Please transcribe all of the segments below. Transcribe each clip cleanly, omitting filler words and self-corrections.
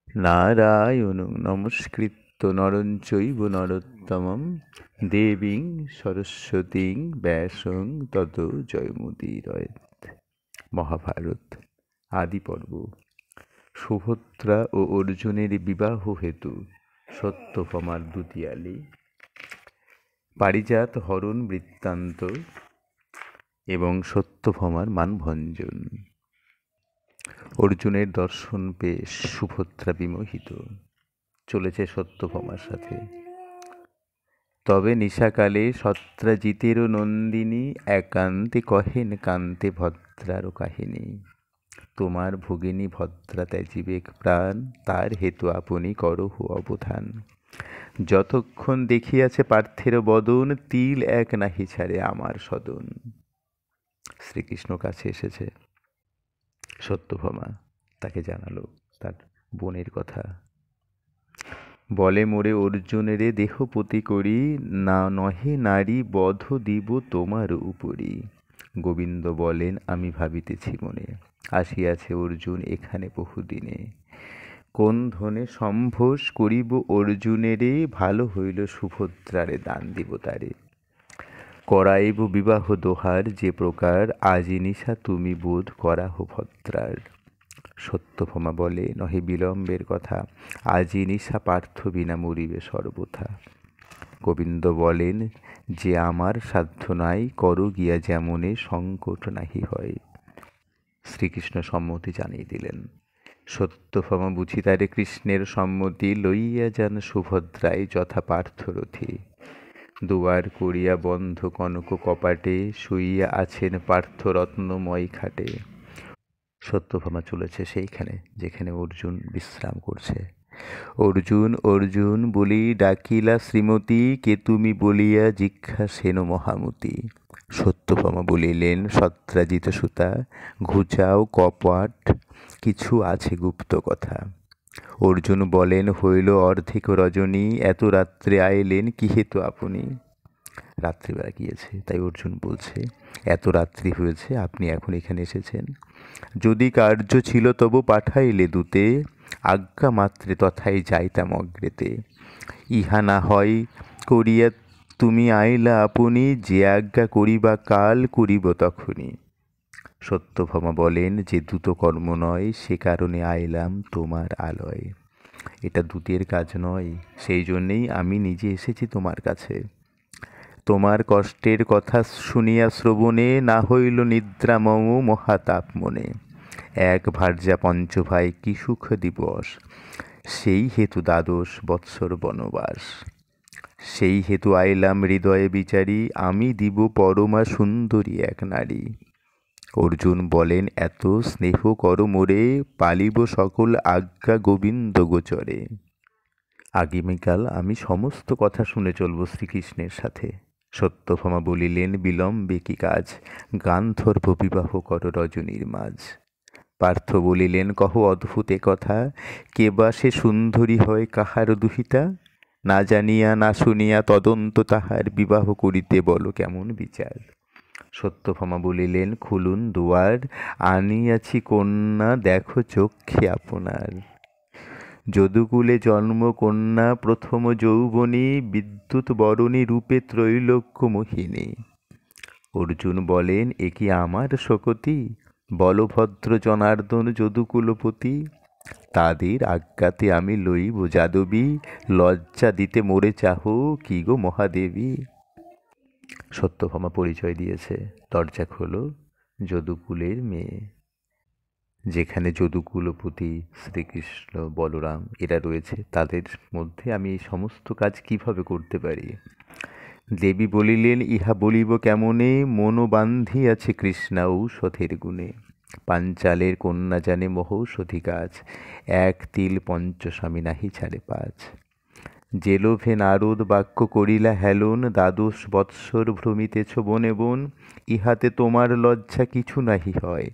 নারায়ণং নমস্কৃত্য নরং চৈব নরোত্তমং দেবীং সরস্বতীং ব্যাসং ততো জয়মুদীরয়েৎ। মহাভারত আদি পর্ব। সুভদ্রা ও অর্জুনের বিবাহ হেতু সত্যভামার দুতিয়ালি, পারিজাত হরণ বৃত্তান্ত এবং সত্যভামার মানভঞ্জন। অর্জুনের দর্শন পেয়ে সুভদ্রা বিমোহিত, চলেছে সত্যভামার সাথে। তবে নিশাকালে সত্রাজিতেরও নন্দিনী একান্তে কহেন কান্তে ভদ্রারও কাহিনী। তোমার ভগিনী ভদ্রা ত্যাজিবেক প্রাণ, তার হেতু আপনি করহ অবধান। যতক্ষণ দেখিয়াছে পার্থের বদন, তিল এক নাহি ছাড়ে আমার সদন। শ্রীকৃষ্ণ কাছে এসেছে সত্যভামা, তাকে জানালো তার বোনের কথা। বলে মোরে অর্জুনেরে দেহপতি করি, না নহে নারী বধ দিব তোমার উপরি। গোবিন্দ বলেন আমি ভাবিতেছি মনে, আসিয়াছে অর্জুন এখানে বহুদিনে। কোন ধনে সম্ভোষ করিব অর্জুনেরে, ভালো হইল সুভদ্রারে দান দিব তারে। করাইব বিবাহ দোহার যে প্রকার, আজি নিশা তুমি বোধ করাহ ভদ্রার। সত্যভামা বলে নহে বিলম্বের কথা, আজি নিশা পার্থ বিনা মরিবে সর্বথা। গোবিন্দ বলেন যে আমার সাধ্য নাই, করো গিয়া যেমনে সংকট নাহি হয়। শ্রীকৃষ্ণ সম্মতি জানিয়ে দিলেন। সত্যভামা বুঝি তারে কৃষ্ণের সম্মতি, লইয়া যান সুভদ্রায় যথা পার্থরথী। দুয়ার করিয়া বন্ধ কনক কপাটে, শুইয়া আছেন পার্থ রত্নময় খাটে। সত্যভামা চলেছে সেইখানে যেখানে অর্জুন বিশ্রাম করছে। অর্জুন অর্জুন বলি ডাকিলা শ্রীমতী, কে তুমি বলিয়া জিজ্ঞাসেন মহামতি। সত্যভামা বলিলেন সত্রাজিত সুতা, ঘুচাও কপাট কিছু আছে গুপ্ত কথা। অর্জুন বলেন হইল অর্ধেক রজনী, এত রাত্রে আইলেন কি হেতু আপনি। রাত্রিবেলা গিয়েছে তাই অর্জুন বলছে এত রাত্রি হয়েছে আপনি এখন এখানে এসেছেন। যদি কার্য ছিল তবু পাঠাইলে দূতে, আজ্ঞা মাত্রে তথায় যাইতাম অগ্রেতে। ইহা না হয় করিয়া তুমি আইলা আপনি, যে আজ্ঞা করিবা কাল করিব তখনই। সত্যভামা বলেন যে দ্রুত কর্ম নয়, সে কারণে আইলাম তোমার আলয়। এটা দূতের কাজ নয়, সেই জন্যেই আমি নিজে এসেছি তোমার কাছে। তোমার কষ্টের কথা শুনিয়া শ্রবণে, না হইল নিদ্রা মম মহাতাপ মনে। এক ভার্যা পঞ্চ ভাই কি সুখ দিবস, সেই হেতু দ্বাদশ বৎসর বনবাস। সেই হেতু আইলাম হৃদয়ে বিচারি, আমি দিব পরমা সুন্দরী এক নারী। অর্জুন বলেন এত স্নেহ কর মোরে, পালিব সকল আজ্ঞা গোবিন্দ গোচরে। আগামীকাল আমি সমস্ত কথা শুনে চলব শ্রীকৃষ্ণের সাথে। সত্যভামা বলিলেন বিলম্বে কি কাজ, গান্ধর্ব বিবাহ কর রজনীর মাঝ। পার্থ বলিলেন কহ অদ্ভুত কথা, কে বা সে সুন্দরী হয় কাহার দুহিতা। না জানিয়া না শুনিয়া তদন্ত তাহার, বিবাহ করিতে বলো কেমন বিচার। সত্যভামা বলিলেন খুলুন দুয়ার, আনিয়াছি কন্যা দেখো চক্ষে আপনার। যদুকুলে জন্ম কন্যা প্রথম যৌবনী, বিদ্যুৎ বরণী রূপে ত্রৈলোক্য মোহিনী। অর্জুন বলেন এ কি আমার শকতি, বলভদ্র জনার্দন যদুকুলপতি। তাদের আজ্ঞাতে আমি লইব যাদবী, লজ্জা দিতে মোরে চাহ কি গো মহাদেবী। সত্যভামা পরিচয় দিয়েছে, দরজা খোলো, যদুকুলের মেয়ে। যেখানে যদুকুলপতি শ্রীকৃষ্ণ বলরাম এরা রয়েছে, তাদের মধ্যে আমি এই সমস্ত কাজ কিভাবে করতে পারি। দেবী বলিলেন ইহা বলিব কেমনে, মনো বান্ধিয়াছে কৃষ্ণা ঔষধের গুণে। পাঞ্চালের কন্যা জানে মহৌষধি গাছ, এক তিল পঞ্চস্বামী নাহি ছাড়ে পাঁচ। যে লোভে নারদ বাক্য করিলা হেলন, দ্বাদশ বৎসর ভ্রমিতেছ বনে বন। ইহাতে তোমার লজ্জা কিছু নাহি হয়,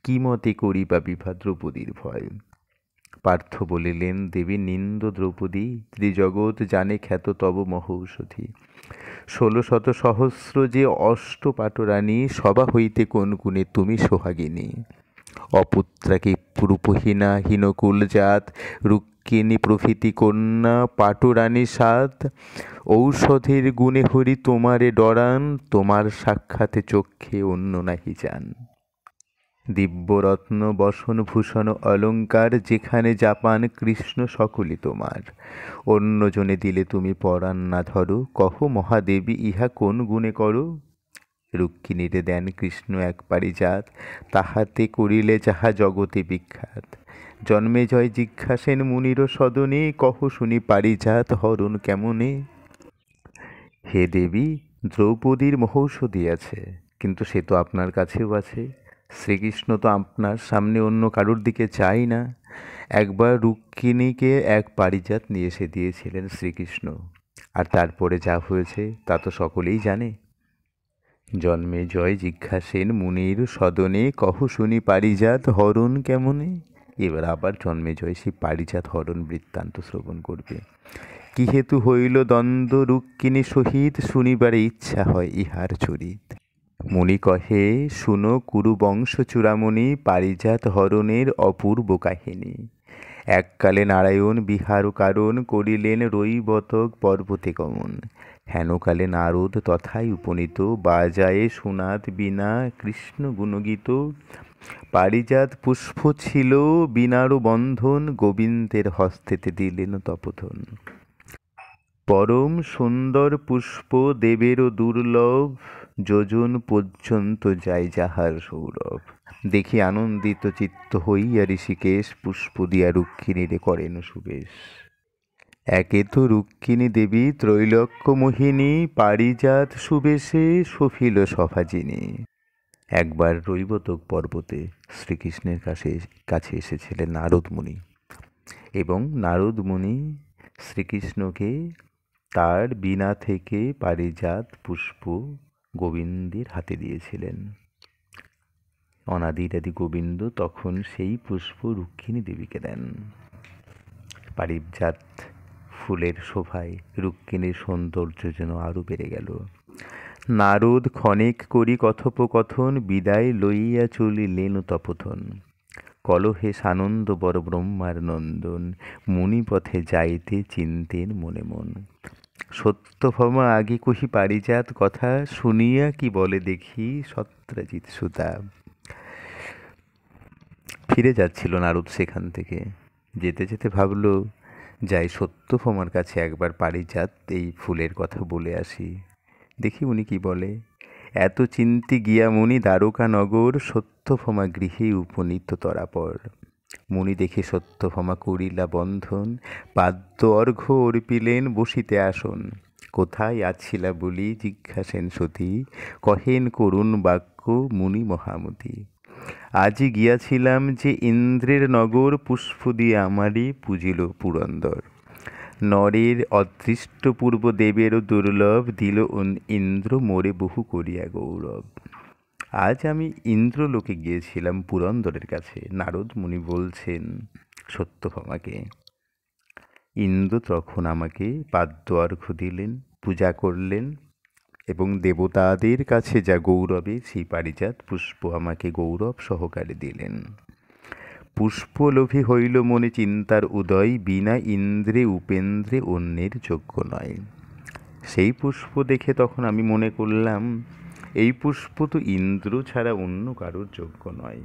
কি মতে করিবা বিভা দ্রৌপদীর ভয়। পার্থ বলিলেন দেবী নিন্দ দ্রৌপদী, ত্রিজগৎ জানে খ্যাত তব মহৌষধি। ১৬০০ সহস্র যে অষ্টপাটরানী, সভা হইতে কোন গুণে তুমি সোহাগিনী। অপুত্রাকে রূপহীনা হীনকুল জাত, রুক্মিণী প্রভৃতি কন্যা পাটরানী সাত, ঔষধের গুণে হরি তোমারে ডরান, তোমার সাক্ষাতে চক্ষে অন্য নাহি যান। দিব্যরত্ন বসন ভূষণ অলঙ্কার, যেখানে জাপান কৃষ্ণ সকলই তোমার, অন্যজনে দিলে তুমি পরাণ না ধরো, কহ মহাদেবী ইহা কোন গুণে করো। রুক্মিণীরে দেন কৃষ্ণ এক পারিজাত, তাহাতে করিলে যাহা জগতে বিখ্যাত। জন্মেজয় জিজ্ঞাসেন মুনির সদনে, কহ শুনি পারিজাত হরণ কেমনে। হে দেবী, দ্রৌপদীর মহৌষধি আছে, কিন্তু সে তো আপনার কাছেও আছে। শ্রীকৃষ্ণ তো আপনার সামনে অন্য কারোর দিকে চাই না। একবার রুক্মিণীকে এক পারিজাত নিয়ে এসে দিয়েছিলেন শ্রীকৃষ্ণ, আর তারপরে যা হয়েছে তা তো সকলেই জানে। জন্মেজয় জিজ্ঞাসেন মুনির সদনে, কহ শুনি পারিজাত হরণ কেমনে। এবার আবার জন্মেজয় সেই পারিজাত হরণ বৃত্তান্ত শ্রবণ করবে। কি হেতু হইল দ্বন্দ্ব রুক্মিণী সহিত, শুনিবারে ইচ্ছা হয় ইহার চরিত। মুনি কহে শুনো কুরুবংশ চূড়ামণি, পারিজাত হরণের অপূর্ব কাহিনী। এককালে নারায়ণ বিহার কারণ, করিলেন রৈবতক পর্বতে গমন। হেনকালে নারদ তথায় উপনীত, বাজায়ে সুনাদ বীণা কৃষ্ণ গুণগীত। পারিজাত পুষ্প ছিল বীণারও বন্ধন, গোবিন্দের হস্তেতে দিলেন তপোধন। পরম সুন্দর পুষ্প দেবেরও দুর্লভ, যোজন পর্যন্ত যায় যাহার সৌরভ। দেখি আনন্দিত চিত্ত হইয়া ঋষিকেশ, পুষ্প দিয়া রুক্মিণীরে করেন সুবেশ। একে তো রুক্মিণী দেবী ত্রৈলোক্য মোহিনী, পারিজাত সুবেশে সফিল সভা যিনি। একবার রৈবতক পর্বতে শ্রীকৃষ্ণের কাছে এসেছিলেন নারদ মুনি, এবং নারদ মুনি শ্রীকৃষ্ণকে তার বীণা থেকে পারিজাত পুষ্প গোবিন্দের হাতে দিয়েছিলেন। অনাদিরাদি গোবিন্দ তখন সেই পুষ্প রুক্মিণী দেবীকে দেন। পারিজাত ফুলের শোভায় রুক্মিণীর সৌন্দর্য যেন আরও বেড়ে গেল। নারদ ক্ষণেক করি কথোপকথন, বিদায় লইয়া চলিলেন তপোধন। কলহে সানন্দ বর ব্রহ্মার নন্দন, মুনিপথে যাইতে চিন্তেন মনে মন। সত্যভামা আগে কহি পারিজাত কথা, শুনিয়া কি বলে দেখি সত্রাজিৎ সুতা। ফিরে যাচ্ছিল নারদ সেখান থেকে, যেতে যেতে ভাবল যাই সত্যভামার কাছে একবার পারিজাত এই ফুলের কথা বলে আসি, দেখি উনি কি বলে। এত চিন্তি গিয়া মুনি দ্বারকা নগর, সত্যভামা গৃহে উপনীত তরাপর। মুনি দেখে সত্যভামা করিলা বন্ধন, পাদ্য অর্ঘ্য অর্পিলেন বসিতে আসন। কোথায় আছিলা বলি জিজ্ঞাসেন সতী, কহেন করুণ বাক্য মুনি মহামতি। আজি গিয়াছিলাম যে ইন্দ্রের নগর, পুষ্প দিয়ে আমারই পুজিল পুরন্দর। নরের অদৃষ্ট পূর্ব দেবেরও দুর্লভ, দিল ইন্দ্র মোরে বহু করিয়া গৌরব। আজ আমি ইন্দ্রলোকে গিয়েছিলাম পুরন্দরের কাছে, নারদ মুনি বলছেন সত্যভামাকে। ইন্দ্র তখন আমাকে পাদ্য অর্ঘ্য দিলেন, পূজা করলেন, এবং দেবতাদের কাছে যা গৌরবে সেই পারিজাত পুষ্প আমাকে গৌরব সহকারে দিলেন। পুষ্পলোভী হইল মনে চিন্তার উদয়, বিনা ইন্দ্রে উপেন্দ্রে অন্যের যোগ্য নয়। সেই পুষ্প দেখে তখন আমি মনে করলাম এই পুষ্প তো ইন্দ্র ছাড়া অন্য কারোর যোগ্য নয়।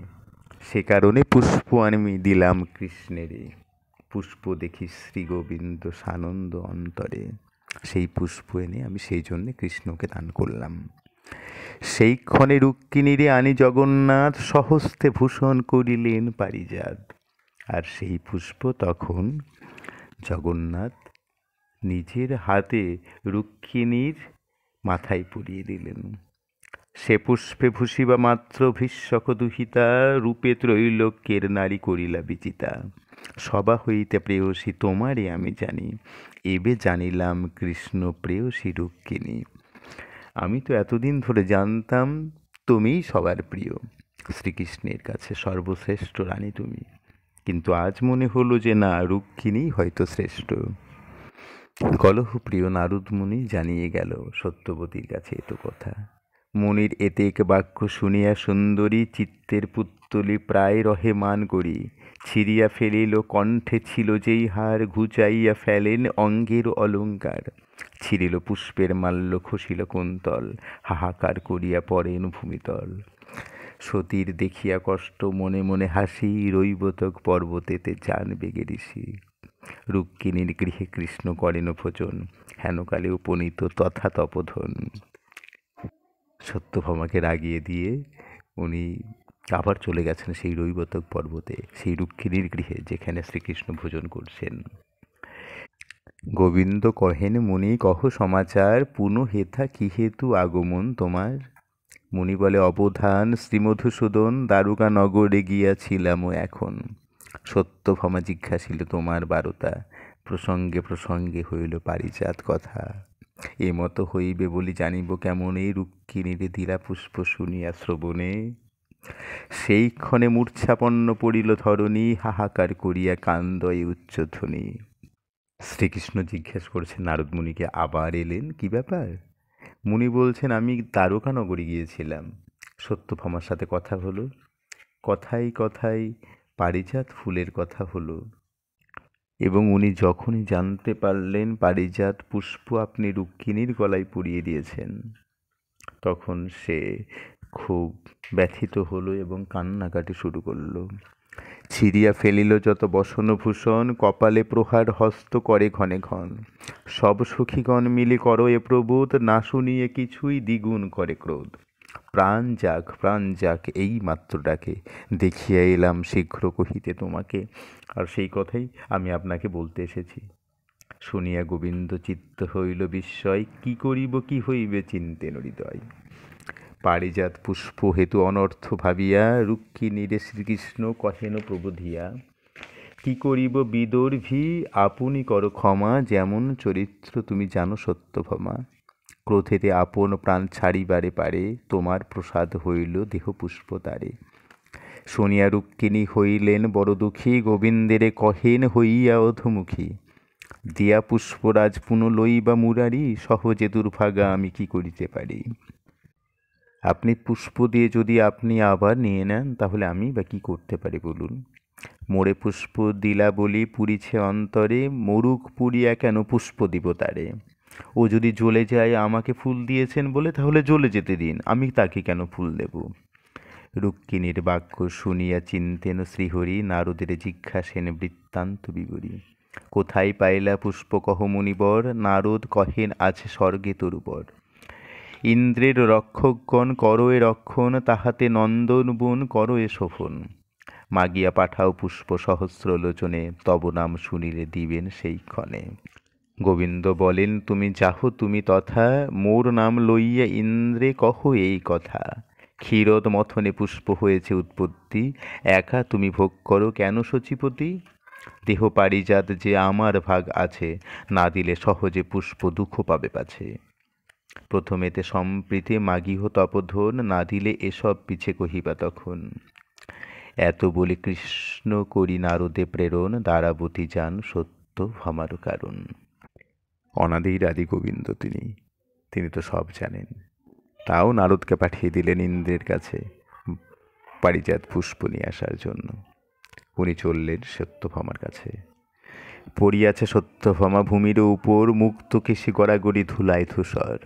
সে কারণে পুষ্প আমি দিলাম কৃষ্ণেরে। পুষ্প দেখি শ্রী গোবিন্দ সানন্দ অন্তরে, সেই পুষ্প এনে আমি সেই জন্যে কৃষ্ণকে দান করলাম। সেই ক্ষণে রুক্মিণীরে আনি জগন্নাথ, সহস্তে ভূষণ করিলেন পারিজাত। আর সেই পুষ্প তখন জগন্নাথ নিজের হাতে রুক্মিণীর মাথায় পরিয়ে দিলেন। সে পুষ্পে ভূষিবা মাত্র ভীষ্মক দুহিতা, রূপে ত্রৈলোক্যের নারী করিলা বিচিতা। সবা হইতে প্রেয়সী তোমারে আমি জানি, এবে জানিলাম কৃষ্ণ প্রেয়সী রুক্মিণী। আমি তো এতদিন ধরে জানতাম তুমিই সবার প্রিয়, শ্রীকৃষ্ণের কাছে সর্বশ্রেষ্ঠ রানী তুমি, কিন্তু আজ মনে হলো যে না, রুক্মিণী হয়তো শ্রেষ্ঠ। কলহপ্রিয় নারদ মুনি জানিয়ে গেল সত্যবতীর কাছে এত কথা। মুনির এতেক বাক্য শুনিয়া সুন্দরী চিত্তের পুত্তলি প্রায় রহে মান করি ছিঁড়িয়া ফেলিল কণ্ঠে ছিল যেই হার ঘুচাইয়া ফেলেন অঙ্গের অলঙ্কার ছিঁড়িল পুষ্পের মাল্য খসিল কুন্তল হাহাকার করিয়া পড়েন ভূমিতল সতীর দেখিয়া কষ্ট মনে মনে হাসি রৈবতক পর্বতেতে যান বেগে ঋষি রুক্মিণীর গৃহে কৃষ্ণ করেন ভোজন হেনকালে উপনীত তথা তপোধন। সত্যভামাকে রাগিয়ে দিয়ে উনি আবার চলে গেছেন সেই রৈবতক পর্বতে, সেই রুক্মিণীর গৃহে যেখানে শ্রীকৃষ্ণ ভোজন করছেন। গোবিন্দ কহেন মুনি কহ সমাচার পুনঃ হেথা কি হেতু আগমন তোমার। মুনি বলে অবধান শ্রীমধুসূদন দ্বারকা নগরে গিয়াছিলাম এখন। সত্যভামা জিজ্ঞাসিল তোমার বারতা প্রসঙ্গে প্রসঙ্গে হইল পারিজাত কথা। এমতো হইবে বলি জানিব কেমনে রুক্মিণীর ধীরা পুষ্প শুনিয়া শ্রবণে। সেই ক্ষণে মূর্ছাপন্ন পড়িল ধরণী হাহাকার করিয়া কান্দয়ে উচ্চধ্বনি। শ্রীকৃষ্ণ জিজ্ঞেস করছেন নারদ মুনিকে আবার এলেন কি ব্যাপার। মুনি বলছেন আমি দ্বারকা নগরে গিয়েছিলাম, সত্যভামার সাথে কথা হলো, কথায় কথায় পারিজাত ফুলের কথা হলো এবং উনি যখনই জানতে পারলেন পারিজাত পুষ্প আপনি রুক্মিণীর গলায় পরিয়ে দিয়েছেন তখন সে খুব ব্যথিত হলো এবং কান্নাকাটি শুরু করলো। ছিঁড়িয়া ফেলিল যত বসনভূষণ কপালে প্রহার হস্ত করে ঘনে ঘন। সব সখীগণ মিলে করো এ প্রবোধ না শুনিয়ে কিছুই দ্বিগুণ করে ক্রোধ। প্রাণ যাক এই মাত্র ডাকে দেখিয়া এলাম শীঘ্র কহিতে তোমাকে। আর সেই কথাই আমি আপনাকে বলতে এসেছি। শুনিয়া গোবিন্দ চিত্ত হইল বিস্ময় কি করিব কি হইবে চিন্তেন হৃদয়। পারিজাত পুষ্প হেতু অনর্থ ভাবিয়া রুক্মিণীরে শ্রীকৃষ্ণ কহেন প্রবোধিয়া। কি করিব বিদর্ভী আপনি করো ক্ষমা যেমন চরিত্র তুমি জানো সত্যভামা। ক্রোধেতে আপন প্রাণ ছাড়িবারে পারে তোমার প্রসাদ হইল দেহ পুষ্প তারে। শুনিয়া রুক্মিণী হইলেন বড় দুঃখী গোবিন্দেরে কহেন হইয়া অধমুখী। দিয়া পুষ্পরাজ পুনঃ লইবা মুরারি সহজে দুর্ভাগা আমি কি করিতে পারি। আপনি পুষ্প দিয়ে যদি আপনি আবার নিয়ে নেন তাহলে আমি বা কি করতে পারি বলুন। মোরে পুষ্প দিলা বলি পুরিছে অন্তরে মরুক পুরিয়া কেন পুষ্প দিব তারে। ও যদি জ্বলে যায় আমাকে ফুল দিয়েছেন বলে তাহলে জ্বলে যেতে দিন, আমি তাকে কেন ফুল দেব। রুক্মিণীর বাক্য শুনিয়া চিন্তেন শ্রীহরি নারদের জিজ্ঞাসেন বৃত্তান্ত বিবরী। কোথায় পাইলা পুষ্প কহ মুনিবর নারদ কহেন আছে স্বর্গে তরুবর। ইন্দ্রের রক্ষকগণ করো এ রক্ষণ তাহাতে নন্দন বন করো এ শোভন। মাগিয়া পাঠাও পুষ্প সহস্র লোচনে তব নাম শুনিলে দিবেন সেই ক্ষণে। গোবিন্দ বলেন তুমি যাহো তুমি তথা মোর নাম লইয়া ইন্দ্রে কহ এই কথা। ক্ষীরদ মথনে পুষ্প হয়েছে উৎপত্তি একা তুমি ভোগ করো কেন সচিপতি। দেহ পারিজাত যে আমার ভাগ আছে না দিলে সহজে পুষ্প দুঃখ পাবে পাছে। প্রথমেতে সম্প্রীতি মাগিহ তপোধন না দিলে এসব পিছে কহিবা তখন। এত বলে কৃষ্ণ করি নারদে প্রেরণ দ্বারাবতী যান সত্যভামার কারণ। অনাদির আদি গোবিন্দ তিনি তো সব জানেন, তাও নারদকে পাঠিয়ে দিলেন ইন্দ্রের কাছে পারিজাত পুষ্প নিয়ে আসার জন্য। উনি চললেন সত্যভামার কাছে। পড়িয়াছে সত্যভামা ভূমির উপর মুক্ত কেশে গড়াগড়ি ধুলায় ধূসর।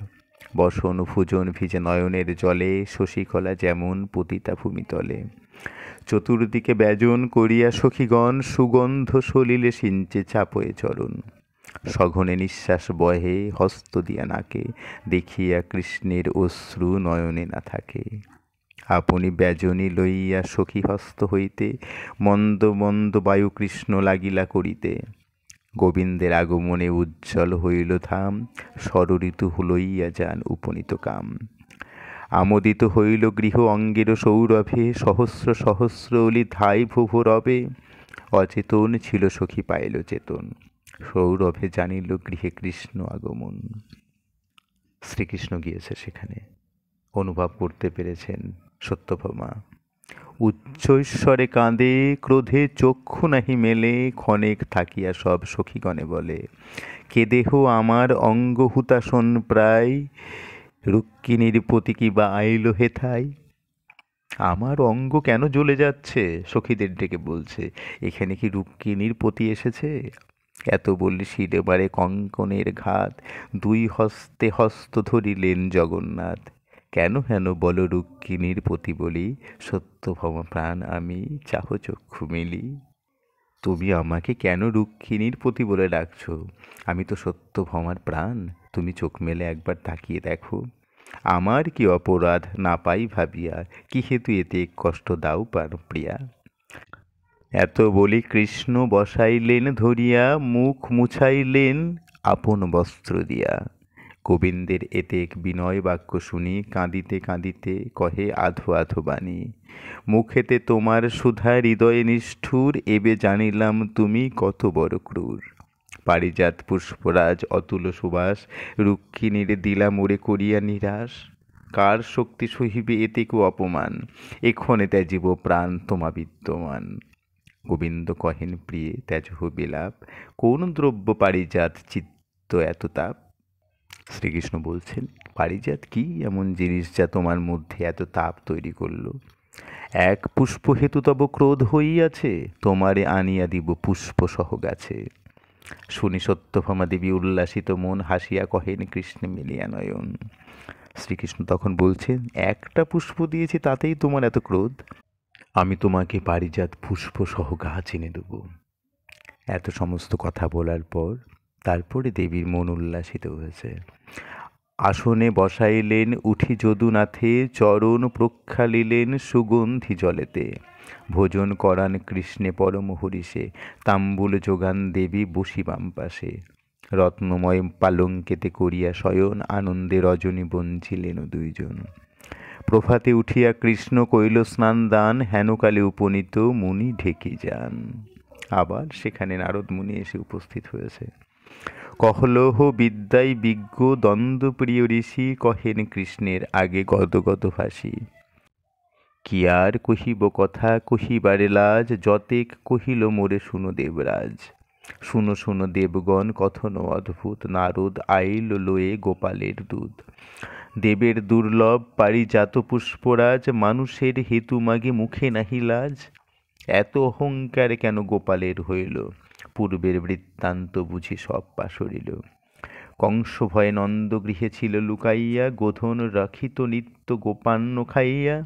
বসন ভুজন ভিজে নয়নের জলে শশীকলা যেমন পতিতা ভূমিতলে। চতুর্দিকে ব্যজন করিয়া সখীগণ সুগন্ধ সলিলে সিঞ্চে চাপয়ে চরণ। সঘনে নিঃশ্বাস বহে হস্ত দিয়া নাকে দেখিয়া কৃষ্ণের অশ্রু নয়নে না থাকে। আপনি ব্যজনী লইয়া সখী হস্ত হইতে মন্দ মন্দ বায়ু কৃষ্ণ লাগিলা করিতে। গোবিন্দের আগমনে উজ্জ্বল হইল ধাম ষড়ঋতু লইয়া যান উপনীত কাম। আমোদিত হইল গৃহ অঙ্গের সৌরভে সহস্র সহস্র অলি ধাই ভুভ রবে। অচেতন ছিল সখী পাইল চেতন সৌরভে জানিল গৃহে কৃষ্ণ আগমন। শ্রীকৃষ্ণ গিয়েছে সেখানে, অনুভব করতে পেরেছেন সত্যভামা। উচ্চৈশ্বরে কাঁদে ক্রোধে চক্ষু নাহি মেলে ক্ষণেক থাকিয়া সব সখীগণে বলে। কে দেহ আমার অঙ্গ হুতাশন প্রায় রুক্মিণীর পতি কি বা আইল হেথায়। আমার অঙ্গ কেন জ্বলে যাচ্ছে, সখীদের ডেকে বলছে, এখানে কি রুক্মিণীর পতি এসেছে? এত বললে শিরে বারে কঙ্কনের ঘাত, দুই হস্তে হস্ত ধরিলেন জগন্নাথ। কেন হেন বল রুক্মিণীর পতি বলি, সত্যভম প্রাণ আমি, চাহ চক্ষু মেলি। তুমি আমাকে কেন রুক্মিণীর পতি বলে ডাকছো? আমি তো সত্যভামার প্রাণ, তুমি চোখ মেলে একবার তাকিয়ে দেখো। আমার কি অপরাধ না পাই ভাবিয়া, কি হেতু এতে কষ্ট দাও প্রাণপ্রিয়া। এত বলি কৃষ্ণ বসাইলেন ধরিয়া, মুখ মুছাইলেন আপন বস্ত্র দিয়া। গোবিন্দের এতেক বিনয় বাক্য শুনি, কাঁদিতে কাঁদিতে কহে আধো আধো বাণী। মুখেতে তোমার সুধা হৃদয়ে নিষ্ঠুর, এবে জানিলাম তুমি কত বড় ক্রূর। পারিজাত পুষ্পরাজ অতুল সুবাস, রুক্মিণীর দিলা মোরে করিয়া নিরাশ। কার শক্তি সহিবে এতেকু অপমান, এক্ষণে ত্যাজিব প্রাণ তোমা বিদ্যমান। গোবিন্দ কহেন প্রিয়ে ত্যাজহ বিলাপ, কোন দ্রব্য পারিজাত চিত্ত এত তাপ। শ্রীকৃষ্ণ বলছেন, পারিজাত কি এমন জিনিস যা তোমার মধ্যে এত তাপ তৈরি করলো? এক পুষ্প হেতু তব ক্রোধ হইয়াছে, তোমারে আনিয়া দিব পুষ্প সহ গাছে। শুনি সত্যভামা দেবী উল্লাসিত মন, হাসিয়া কহেন কৃষ্ণে মিলিয়া নয়ন। শ্রীকৃষ্ণ তখন বলছেন, একটা পুষ্প দিয়েছি তাতেই তোমার এত ক্রোধ? আমি তোমাকে পারিজাত পুষ্প সহ গাছ এনে দেব। এত সমস্ত কথা বলার পর তারপরে দেবীর মন উল্লাসিত হয়েছে। আসনে বসাইলেন উঠি যদুনাথে, চরণ প্রক্ষালিলেন সুগন্ধি জলেতে। ভোজন করান কৃষ্ণে পরম হরিষে, তাম্বুল যোগান দেবী বসি বাম পাশে। রত্নময় পালঙ্কেতে করিয়া শয়ন, আনন্দে রজনী বঞ্চিলেন দুইজন। প্রভাতে উঠিয়া কৃষ্ণ কইল স্নান দান, হেনকালে উপনীত মুনি ঢেকে যান। আবার সেখানে নারদ মুনি এসে উপস্থিত হয়েছে। কহলহ বিদ্যায় বিজ্ঞ দ্বন্দ্ব প্রিয় ঋষি, কহেন কৃষ্ণের আগে গদগদ ভাসি। কি আর কহিব কথা কহিবারে লাজ, যতেক কহিল মোরে শুনো দেবরাজ। শুনো শুনো দেবগণ কথন অদ্ভুত, নারদ আইল লয়ে গোপালের দুধ। দেবের দুর্লভ পারিজাত পুষ্পরাজ, মানুষের হেতু মাগে মুখে নাহি লাজ। এত অহংকার কেন গোপালের হইল, পূর্বের বৃত্তান্ত বুঝি সব পাশরিল। কংস ভয়ে নন্দ গৃহে ছিল লুকাইয়া, গোধন রাখিত নিত্য গোপান্ন খাইয়া।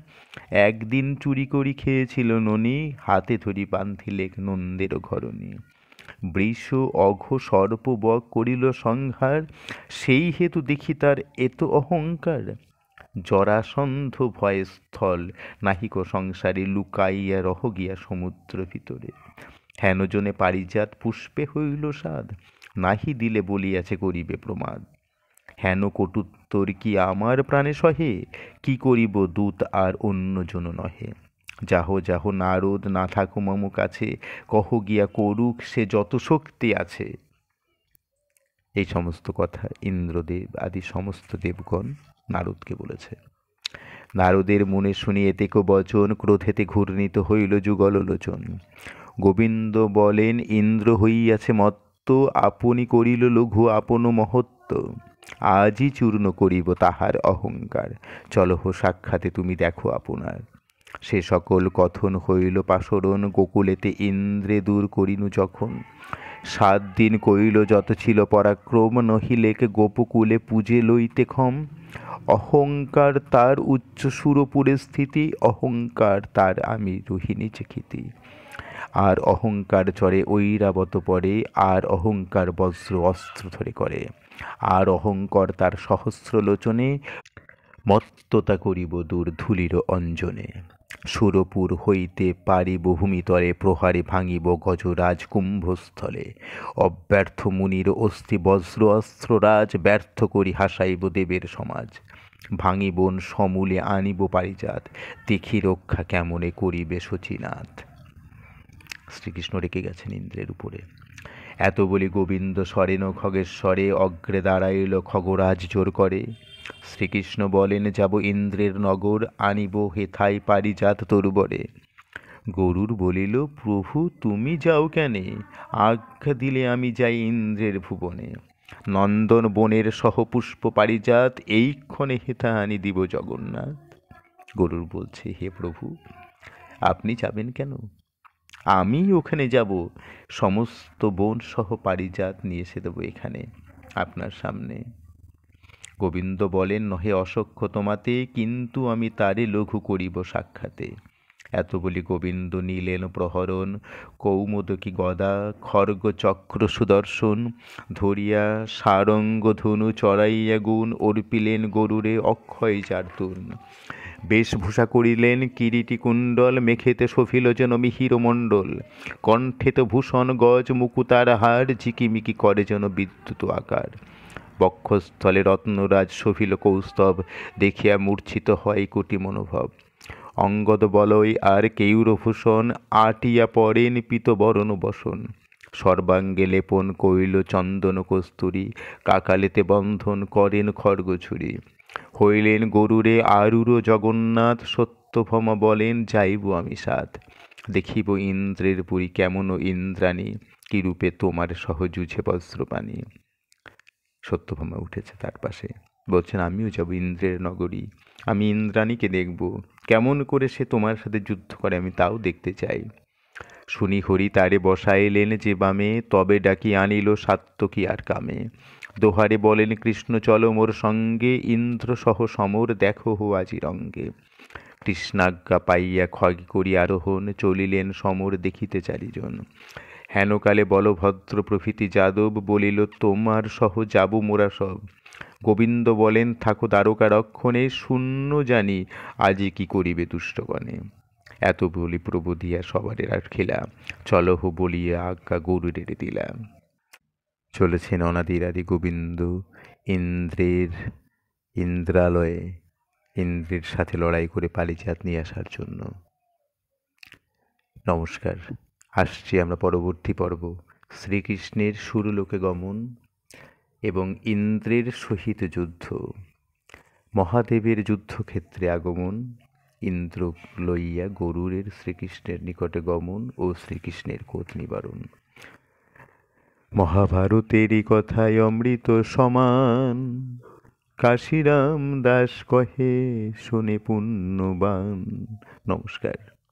একদিন চুরি করি খেয়েছিল ননি, হাতে ধরি বান্ধিলে নন্দের ঘরণী। বৃষ অঘ সর্প বক করিল সংহার, সেই হেতু দেখি তার এত অহংকার। জরাসন্ধ ভয়ে স্থল নাহিক সংসারে, লুকাইয়া রহ গিয়া সমুদ্র ভিতরে। হেন জনে পারিজাত পুষ্পে হইল সাধ, নাহি দিলে বলিয়াছে করিবে প্রমাদ। হেন কটুত্তর কি আমার প্রাণে সহে, কি করিব দূত আর অন্য জন নহে। যাহ যাহ নারদ না থাকো মম কাছে, কহ গিয়া করুক সে যত শক্তি আছে। এই সমস্ত কথা ইন্দ্রদেব আদি সমস্ত দেবগণ নারদকে বলেছে। নারদের মনে শুনি এতেক বচন, ক্রোধেতে ঘূর্ণিত হইল যুগল লোচন। গোবিন্দ বলেন, ইন্দ্র হইয়াছে মত্ত, আপনি করিল লঘু আপন মহত্ব। আজই চূর্ণ করিব তাহার অহংকার, চলহ সাক্ষাতে তুমি দেখো আপনার। সে সকল কথন হইল পাশরণ, গোকুলেতে ইন্দ্রে দূর করিনু যখন। 7 দিন কইল যত ছিল পরাক্রম, নহিলেক গোপকুলে পূজে লইতে ক্ষম। অহংকার তার উচ্চ সুরপুরে স্থিতি, অহংকার তার আমি রোহিণী চেখিতি। আর অহংকার চড়ে ঐরাবত পরে, আর অহংকার বজ্র অস্ত্র ধরে করে। আর অহংকার তার সহস্র লোচনে, মত্ততা করিব দূর ধূলির অঞ্জনে। সুরপুর হইতে পারিব ভূমিতলে, প্রহারে ভাঙিব গজরাজ কুম্ভস্থলে। অব্যর্থ মুনির অস্থি বজ্র অস্ত্ররাজ, ব্যর্থ করি হাসাইব দেবের সমাজ। ভাঙিবন সমূলে আনিব পারিজাত, দেখি রক্ষা কেমনে করিবে শচীনাথ। শ্রীকৃষ্ণ রেখে গেছেন ইন্দ্রের উপরে। এত বলি গোবিন্দ সরেন খগেশ্বরে, অগ্রে দাঁড়াইল খগরাজ জোর করে। শ্রীকৃষ্ণ বলেন, যাব ইন্দ্রের নগর, আনিব হেথায় পারিজাত তরুবরে। গরুর বলিল, প্রভু তুমি যাও কেনে, আজ্ঞা দিলে আমি যাই ইন্দ্রের ভুবনে। নন্দন বনের সহপুষ্প পারিজাত এইক্ষণে হেথা আনি দিব জগন্নাথ। গরুর বলছে, হে প্রভু, আপনি যাবেন কেন? আমি ওখানে যাব, সমস্ত বন সহ পারিজাত নিয়ে এসে দেবো এখানে আপনার সামনে। গোবিন্দ বলেন, নহে অসখ্য তোমাতে, কিন্তু আমি তারে লঘু করিব সাক্ষাতে। এত বলি গোবিন্দ নিলেন প্রহরণ, কৌমোদকী গদা খর্গ চক্র সুদর্শন, ধরিয়া সারঙ্গ ধনু চড়াইয়া গুণ, অর্পিলেন গরুরে অক্ষয় চারতুন। বেশভূষা করিলেন কিরীটি কুণ্ডল, মেখেতে শোভিল যেন মিহির মণ্ডল। কণ্ঠেতে ভূষণ গজ মুকুতার হার, ঝিকিমিকি করে যেন বিদ্যুৎ আকার। বক্ষস্থলে রত্নরাজ শোভিল কৌস্তব, দেখিয়া মূর্ছিত হয় কোটি মনোভব। অঙ্গদ বলয় আর কেয়ূরভূষণ, আটিয়া পড়েন পীতবরণ বসন। সর্বাঙ্গে লেপন কইল চন্দন কস্তুরী, কাকালেতে বন্ধন করেন খড়গ ছুরি। হইলেন গরুরে আরূঢ় জগন্নাথ, সত্যভামা বলেন যাইব আমি সাথ। দেখিব ইন্দ্রের পুরী কেমন ইন্দ্রাণী, কি রূপে তোমার সহযুঝে বজ্রপাণি। সত্যভামা উঠেছে তার পাশে, বলছেন আমিও যাব ইন্দ্রের নগরী, আমি ইন্দ্রাণীকে দেখব, কেমন করে সে তোমার সাথে যুদ্ধ করে আমি তাও দেখতে চাই। শুনি হরি তারে বসাইলেন যে বামে, তবে ডাকি আনিল সাত্তকী আর কামে। দোহারে বলেন কৃষ্ণ চলো মোর সঙ্গে, ইন্দ্র সহ সমর দেখো হো আজি রঙ্গে। কৃষ্ণাজ্ঞা পাইয়া খগ করি আরোহণ, চলিলেন সমর দেখিতে চারিজন। হেনকালে বলভদ্র প্রভৃতি যাদব, বলিল তোমার সহ যাব মোরা সব। গোবিন্দ বলেন থাকো দ্বারকা রক্ষণে, শূন্য জানি আজি কি করিবে দুষ্টগণে। এত বলি প্রভু দিয়া সবারে রাখিলা, চলহ বলিয়া আজ্ঞা গরুরের দিলা। চলেছেন অনাদিরাদি গোবিন্দ ইন্দ্রালয়ে, ইন্দ্রের সাথে লড়াই করে পারিজাত নিয়ে আসার জন্য। নমস্কার, আসছি আমরা পরবর্তী পর্ব, শ্রীকৃষ্ণের সুরলোকে গমন এবং ইন্দ্রের সহিত যুদ্ধ, মহাদেবের যুদ্ধক্ষেত্রে আগমন, ইন্দ্র লইয়া গরুরের শ্রীকৃষ্ণের নিকটে গমন ও শ্রীকৃষ্ণের ক্রোধ নিবারণ। মহাভারতেরই কথায় অমৃত সমান, কাশিরাম দাস কহে শোনে পুণ্যবান। নমস্কার।